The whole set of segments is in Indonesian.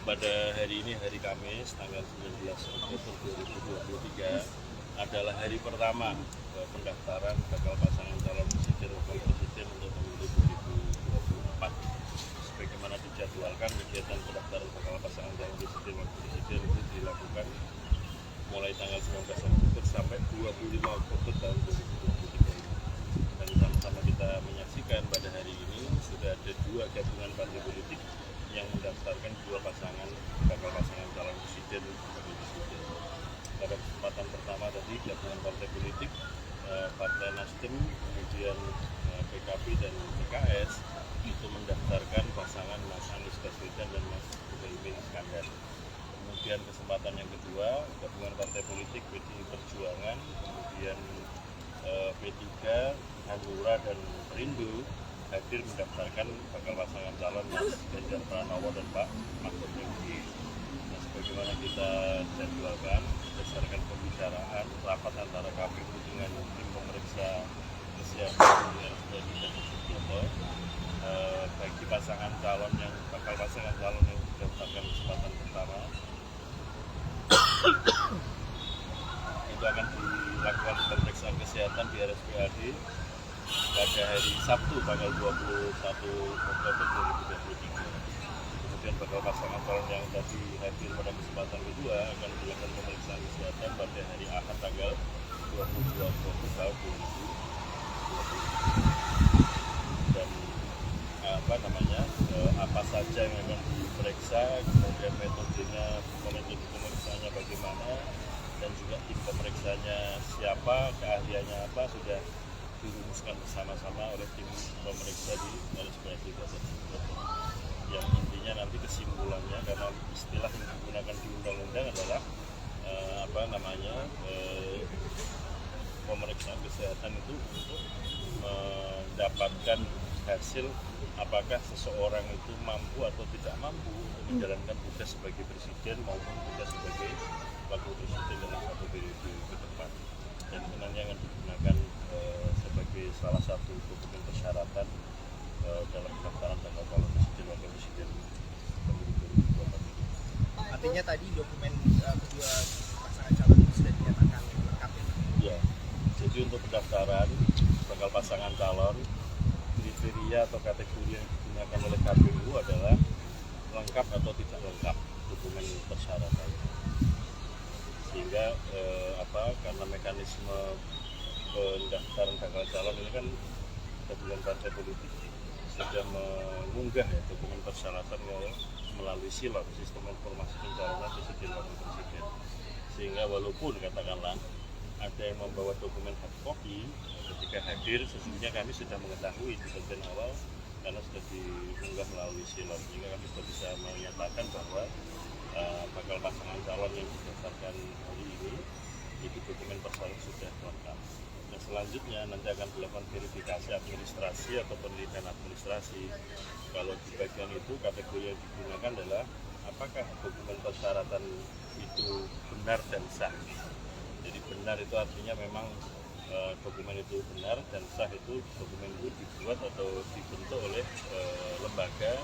pada hari ini, hari Kamis, tanggal 19 Oktober 2023 adalah hari pertama pendaftaran bakal pasangan calon presiden wakil presiden untuk pemilu 2024. Sebagaimana dijadwalkan, kegiatan pendaftaran bakal pasangan calon presiden wakil presiden itu dilakukan mulai tanggal 19 Oktober sampai 25 Oktober tahun 2023 ini. Dan sama-sama kita menyaksikan pada hari ini sudah ada dua gabungan partai politik yang mendaftarkan dua pasangan bakal pasangan calon presiden wakil presiden. Pada kesempatan pertama tadi gabungan partai politik Partai Nasdem, kemudian PKB dan PKS itu mendaftarkan pasangan Mas Anies Baswedan dan Mas Muhaimin Iskandar. Kemudian kesempatan yang kedua gabungan partai politik PDI Perjuangan, kemudian P3, Hanura dan Perindo hadir mendaftarkan bakal pasangan calon Mas Ganjar Pranowo dan Pak Mahfud MD. Nah, sebagaimana kita jadwalkan berdasarkan pembicaraan rapat antara KPU dengan tim pemeriksa kesehatan di RSUD Gatot Subroto, bagi pasangan calon yang bakal pasangan calon yang mendaftarkan kesempatan pertama itu akan dilakukan pemeriksaan kesehatan di RSPAD pada hari Sabtu tanggal 21 Oktober 2023. Kemudian bakal pasangan calon yang tadi hadir pada kesempatan kedua akan dilakukan pemeriksaan kesehatan pada hari Ahad tanggal 22 Oktober tahun 2023. Dan apa saja yang akan diperiksa, kemudian metode pemeriksaannya bagaimana, dan juga tim pemeriksanya siapa, keahliannya apa, sudah dirumuskan bersama-sama oleh tim pemeriksa di RSPAD Gatot Subroto. Yang intinya nanti kesimpulannya, karena istilah yang digunakan di undang-undang adalah pemeriksaan kesehatan itu untuk mendapatkan hasil apakah seseorang itu mampu atau tidak mampu untuk menjalankan tugas sebagai presiden maupun tugas sebagai wakil presiden dalam satu periode ke depan. Dan itu nanti akan digunakan sebagai salah satu dokumen persyaratan dalam pendaftaran bakal calon presiden wakil presiden pemilu 2024. Artinya tadi dokumen kedua pasangan calon itu sudah dinyatakan lengkap ya? Ya, jadi untuk pendaftaran bakal pasangan calon, kriteria atau kategori yang digunakan oleh KPU adalah lengkap atau tidak lengkap dokumen persyaratan. Sehingga karena mekanisme pendaftaran bakal calon ini kan gabungan partai politik sudah mengunggah ya dokumen persyaratan melalui SILON, Sistem Informasi Pencalonan Presiden Wakil Presiden. Sehingga walaupun katakanlah ada yang membawa dokumen hard copy, ketika hadir sesungguhnya kami sudah mengetahui di bagian awal karena sudah diunggah melalui SILON, sehingga kami sudah bisa menyatakan bahwa bakal pasangan calon yang didaftarkan hari ini itu dokumen persyaratan sudah lengkap. Nah, selanjutnya nanti akan dilakukan verifikasi administrasi atau penelitian administrasi. Kalau di bagian itu kategori yang digunakan adalah apakah dokumen persyaratan itu benar dan sah. Jadi benar itu artinya memang dokumen itu benar, dan sah itu dokumen itu dibuat atau dibentuk oleh lembaga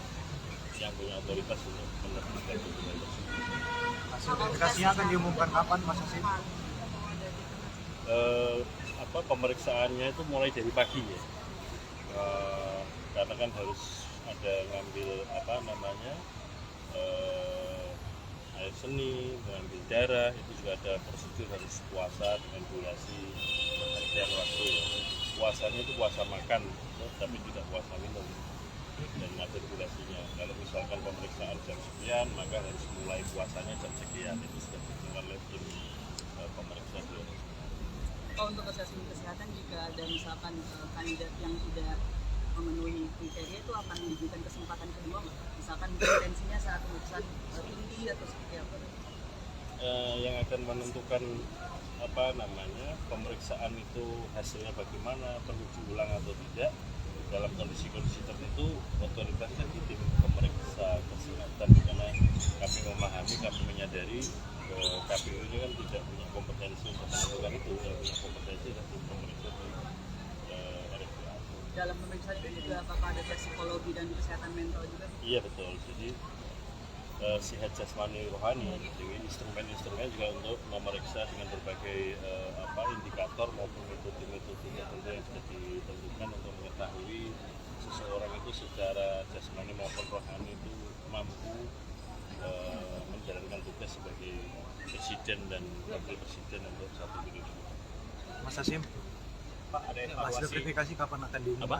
yang punya otoritas untuk menerbitkan dokumen tersebut. Hasil verifikasinya akan diumumkan kapan, Mas Hasim? Pemeriksaannya itu mulai dari pagi ya, karena kan harus ada ngambil air seni, mengambil darah, itu juga ada prosedur, harus puasa dengan durasi pengertian waktu ya. Puasanya itu puasa makan, tapi tidak puasa minum, dan ada durasinya. Kalau misalkan pemeriksaan jam sekian, maka harus mulai puasanya jam sekian, itu sudah ditentukan oleh tim pemeriksa dulu. Untuk kesehatan jika ada misalkan kandidat yang tidak memenuhi kriteria itu akan diberikan kesempatan kedua nggak? Misalkan intensinya saat pemeriksaan tinggi atau seperti apa? Yang akan menentukan pemeriksaan itu hasilnya bagaimana, perlu diulang atau tidak dalam kondisi-kondisi tertentu, otoritasnya di tim pemeriksa kesehatan, karena kami memahami, kami menyadari KPU ini kan tidak punya kompetensi untuk menentukan itu, yang punya kompetensi adalah tim pemeriksa di RSUD. Dalam pemeriksaan itu juga apakah ada tes psikologi dan kesehatan mental juga? Iya betul, jadi sehat jasmani rohani. Jadi instrumen-instrumen juga untuk memeriksa dengan berbagai indikator maupun metode-metode tertentu yang sudah ditentukan untuk mengetahui seseorang itu secara jasmani maupun rohani itu mampu menjalankan tugas sebagai presiden dan wakil presiden untuk satu Indonesia. Mas Hasyim, Pak, ada hasil evaluasi verifikasi kapan akan diumumkan? Apa?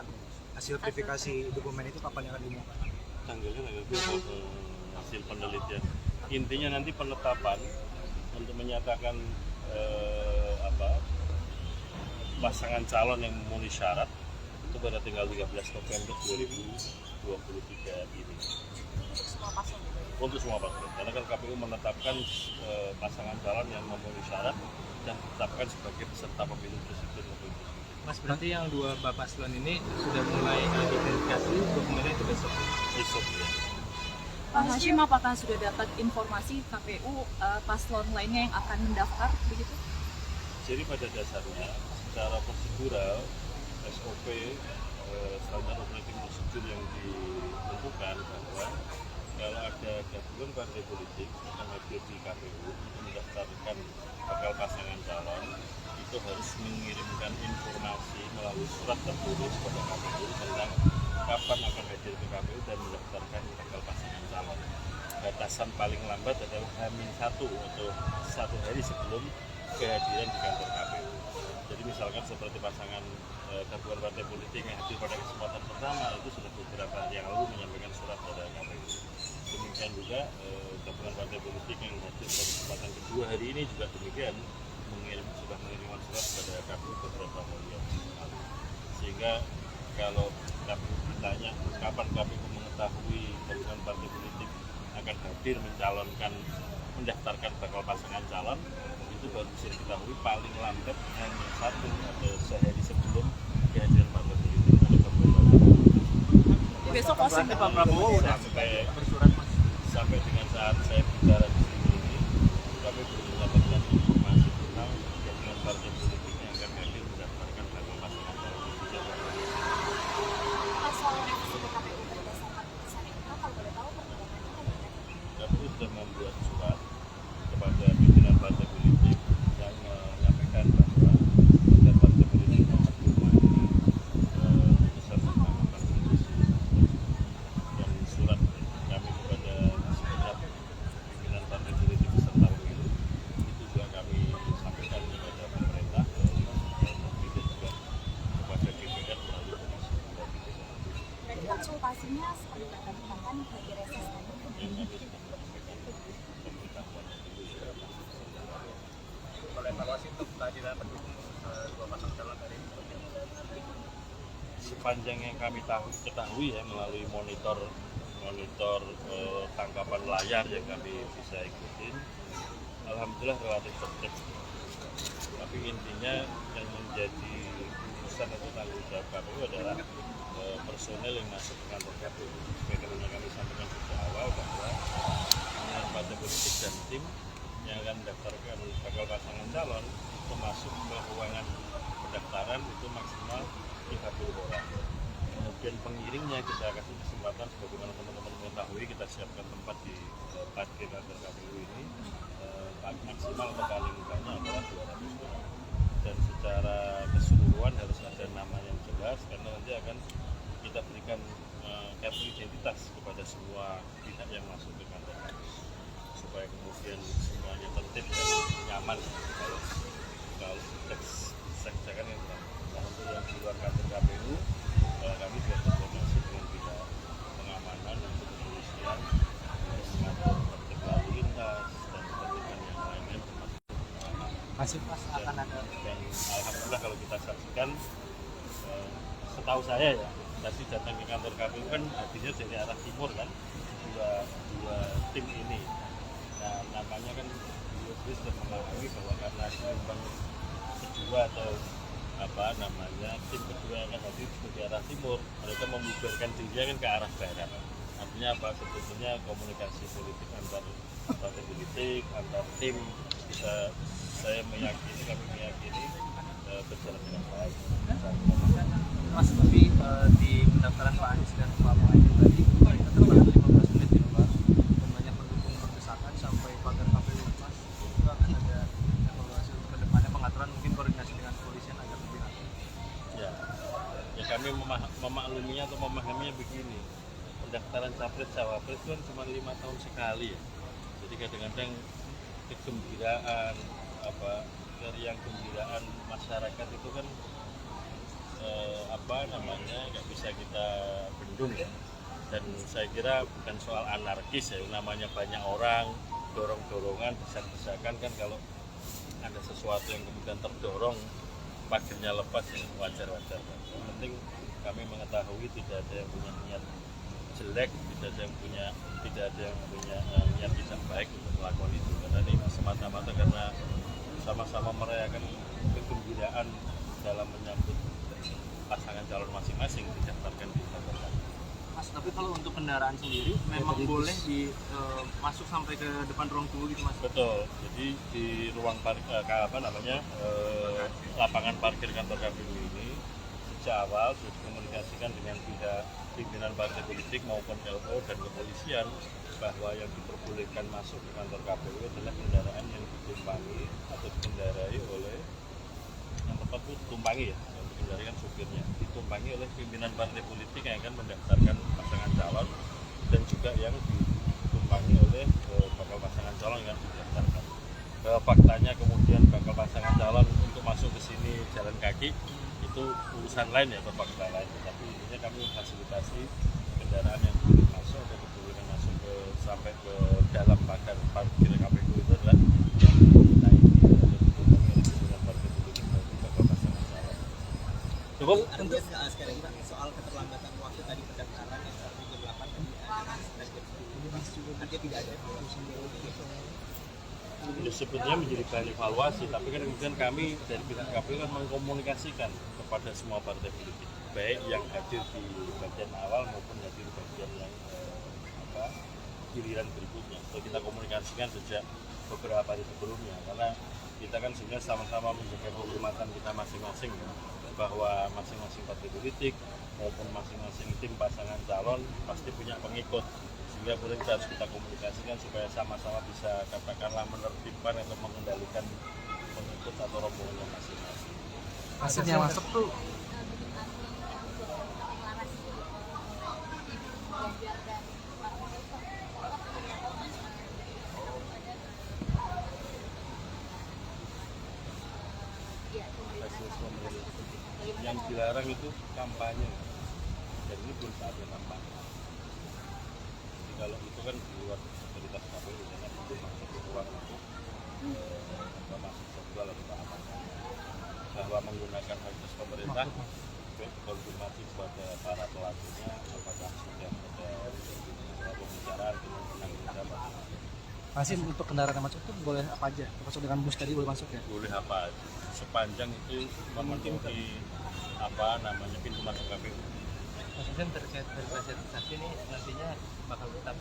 Hasil verifikasi dokumen itu kapan akan diumumkan? Tanggalnya hasil penelitian. Intinya nanti penetapan untuk menyatakan pasangan calon yang memenuhi syarat itu pada tanggal 13 November 2023 ini. Untuk semua paslon. Karena kan KPU menetapkan pasangan calon yang memenuhi syarat dan ditetapkan sebagai peserta pemilu presiden maupun presiden. Mas, berarti yang dua bapak paslon ini sudah mulai identifikasi dokumennya itu besok. Besok ya. Pak Hasyim, apakah sudah dapat informasi KPU paslon lainnya yang akan mendaftar begitu? Jadi pada dasarnya secara prosedural SOP standar operating procedure yang ditentukan bahwa kalau ada gabungan partai politik yang hadir di KPU untuk mendaftarkan bakal pasangan calon itu harus mengirimkan informasi melalui surat tertulis kepada KPU tentang kapan akan hadir ke KPU dan mendaftarkan bakal pasangan calon. Batasan paling lambat adalah H-1 atau 1 hari sebelum kehadiran di kantor KPU. Jadi misalkan seperti pasangan gabungan partai politik yang hadir pada kesempatan pertama itu sudah beberapa hari yang lalu menyampaikan surat pada KPU. Demikian juga gabungan partai politik yang hadir pada kesempatan kedua hari ini juga demikian sudah mengirimkan surat pada KPU beberapa hari yang lalu. Sehingga kalau KPU ditanya kapan KPU mengetahui gabungan partai politik akan hadir mendaftarkan bakal pasangan calon, itu baru bisa diketahui paling lambat hanya 1 atau sehari sebelum kehadiran partai politik atau gabungan partai politik. Besok kosong Pak Prabowo udah bersurat, Mas. Sampai dengan saat saya bicara di sini ini, kami belum mendapatkan informasi tentang gabungan partai politik yang akan hadir mendaftarkan bakal pasangan calon presiden. Soal revisi KPU berdasarkan putusan MK, kalau boleh tahu perkembangannya bagaimana? KPU sudah membuat surat kepada pimpinan partai politik yang menyampaikan bahwa agar partai politik menghormati putusan Mahkamah Konstitusi dan surat kami kepada segenap pimpinan partai politik peserta pemilu itu juga kami sampaikan kepada pemerintah melalui Menteri dan juga kepada DPR melalui Komisi 2. Berarti konsultasinya seperti yang tadi katakan bagi reses Kalau evaluasi untuk kehadiran pendukung dua pasang calon dari ini. Sepanjang yang kami ketahui ya melalui monitor tangkapan layar yang kami bisa ikutin, alhamdulillah relatif tertib. Tapi intinya yang menjadi urusan atau tanggung jawab KPU adalah personel yang masuk ke kantor KPU. Sebagaimana kami sampaikan sejak awal bahwa pimpinan partai politik dan tim yang akan mendaftarkan bakal pasangan calon itu masuk ke ruangan pendaftaran itu maksimal 30 orang. Kemudian pengiringnya kita kasih kesempatan sebagaimana teman-teman mengetahui kita siapkan tempat di parkir kantor KPU ini maksimal atau paling banyak adalah 200 orang. Dan secara keseluruhan harus ada nama yang jelas karena nanti akan kita berikan kartu identitas kepada semua pihak yang masuk ke kantor KPU supaya kemudian semuanya tertib dan nyaman kalau sekjakan yang terang. Nah untuk yang di luar kantor KPU kami juga berkoordinasi dengan pihak pengamanan untuk kepolisian mengatur tertib lalu lintas dan ketertiban yang lainnya termasuk Hasil Mas akan ada dan alhamdulillah kalau kita saksikan setahu saya ya tadi datang ke kantor KPU kan hadirnya dari arah timur kan dua tim ini. Nah namanya kan beliau sudah mengakui bahwa karena gelombang kedua atau tim kedua yang akan hadir dari arah timur, mereka membubarkan dirinya kan ke arah barat. Artinya apa? Sebetulnya komunikasi politik antar partai politik, antar tim kami meyakini berjalan dengan baik. Mas, tapi di pendaftaran Pak Anies dan Pak Muhaymin tadi mereka terbatas 15 menit ya Pak, dan banyak pendukung kami memakluminya atau memahaminya begini, pendaftaran capres cawapres itu kan cuma 5 tahun sekali ya. Jadi kadang-kadang kegembiraan keriang gembiraan masyarakat itu kan nggak bisa kita bendung ya. Dan saya kira bukan soal anarkis ya, namanya banyak orang dorong-dorongan, desak-desakan kan, kalau ada sesuatu yang kemudian terdorong pagernya lepas yang wajar-wajar. Yang penting kami mengetahui tidak ada yang punya niat jelek, tidak ada yang punya niat tidak baik untuk melakukan itu, karena ini semata-mata karena sama-sama merayakan kegembiraan dalam menyambut pasangan calon masing-masing didaftarkan di kantor. Mas, tapi kalau untuk kendaraan sendiri memang boleh masuk sampai ke depan ruang tunggu gitu Mas? Betul, jadi di ruang lapangan parkir kantor KPU ini sejak awal sudah dikomunikasikan dengan pihak pimpinan partai politik maupun LO dan kepolisian bahwa yang diperbolehkan masuk ke kantor KPU adalah kendaraan yang ditumpangi atau dikendarai oleh yang tepat itu ditumpangi ya, yang dikendarai kan supirnya, ditumpangi oleh pimpinan partai politik yang akan mendaftarkan pasangan calon dan juga yang ditumpangi oleh bakal pasangan calon yang didaftarkan. Faktanya kemudian bakal pasangan calon untuk masuk ke sini jalan kaki itu urusan lain ya, atau fakta lain, tapi intinya kami fasilitasi kendaraan yang boleh masuk atau diperbolehkan masuk sampai ke dalam pagar parkir KPU itu adalah yang dinaiki atau ditumpangi oleh pimpinan partai politik maupun bakal pasangan calon. Cukup? Untuk sekarang Pak, soal keterlambatan waktu tadi pendaftaran yang seperti jam 8 tadi ada jam 10, artinya tidak ada evaluasi Ya, sebetulnya menjadi bahan evaluasi, tapi kan kemudian kami dari pihak KPU kan mengkomunikasikan kepada semua partai politik, baik yang hadir di bagian awal maupun hadir di bagian yang giliran berikutnya. So, kita komunikasikan sejak beberapa hari sebelumnya, karena kita kan sebenarnya sama-sama menjaga kehormatan kita masing-masing ya, bahwa masing-masing partai politik maupun masing-masing tim pasangan calon pasti punya pengikut, sehingga kemudian harus kita komunikasikan supaya sama-sama bisa katakanlah menertibkan atau mengendalikan pengikut atau rombongannya masing-masing. Hasilnya masuk tuh Yang dilarang itu kampanye, dan ini belum saatnya kampanye. Jadi kalau itu kan di luar otoritas KPU, misalnya itu masuk ke ruang untuk masuk seksual atau apa, bahwa menggunakan fasilitas pemerintah konfirmasi kepada para pelakunya apakah sudah ada pembicaraan dengan penanggung jawab. masih untuk kendaraan yang masuk tuh boleh apa aja? Termasuk dengan bus tadi boleh masuk ya? Boleh apa aja, sepanjang itu memenuhi pintu masuk KPU. Maksudnya terkait verifikasi ini nantinya bakal tetap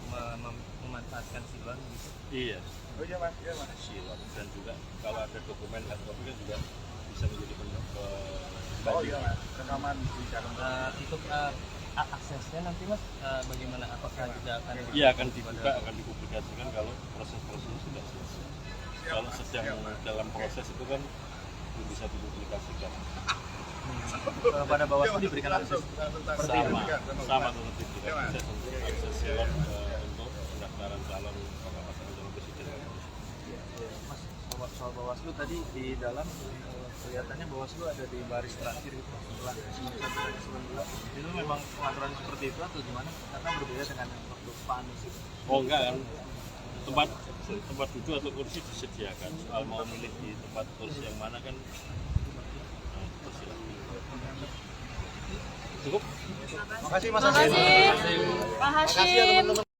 memanfaatkan silon gitu? Iya. Oh iya mas, silon, dan juga kalau ada dokumen hard copy kan juga bisa menjadi pembanding. Oh iya mas, rekaman di dalam. Untuk aksesnya nanti mas bagaimana? Apakah juga akan Iya, akan dibuka, akan dipublikasikan kalau proses-prosesnya sudah selesai. Kalau sedang dalam proses itu kan belum bisa dipublikasikan. Pada Bawaslu diberikan akses sama tetap diberikan akses untuk akses silon untuk pendaftaran calon bakal pasangan calon presiden. Mas, soal Bawaslu tadi di dalam kelihatannya Bawaslu ada di baris terakhir gitu setelah itu memang pengaturan seperti itu atau gimana? Karena berbeda dengan waktu Pak Anies itu. Oh enggak kan, tempat duduk atau kursi disediakan. Soal mau milih di tempat kursi yang mana kan tersilakan. Cukup? Makasih Mas Makasih Pak Hashim.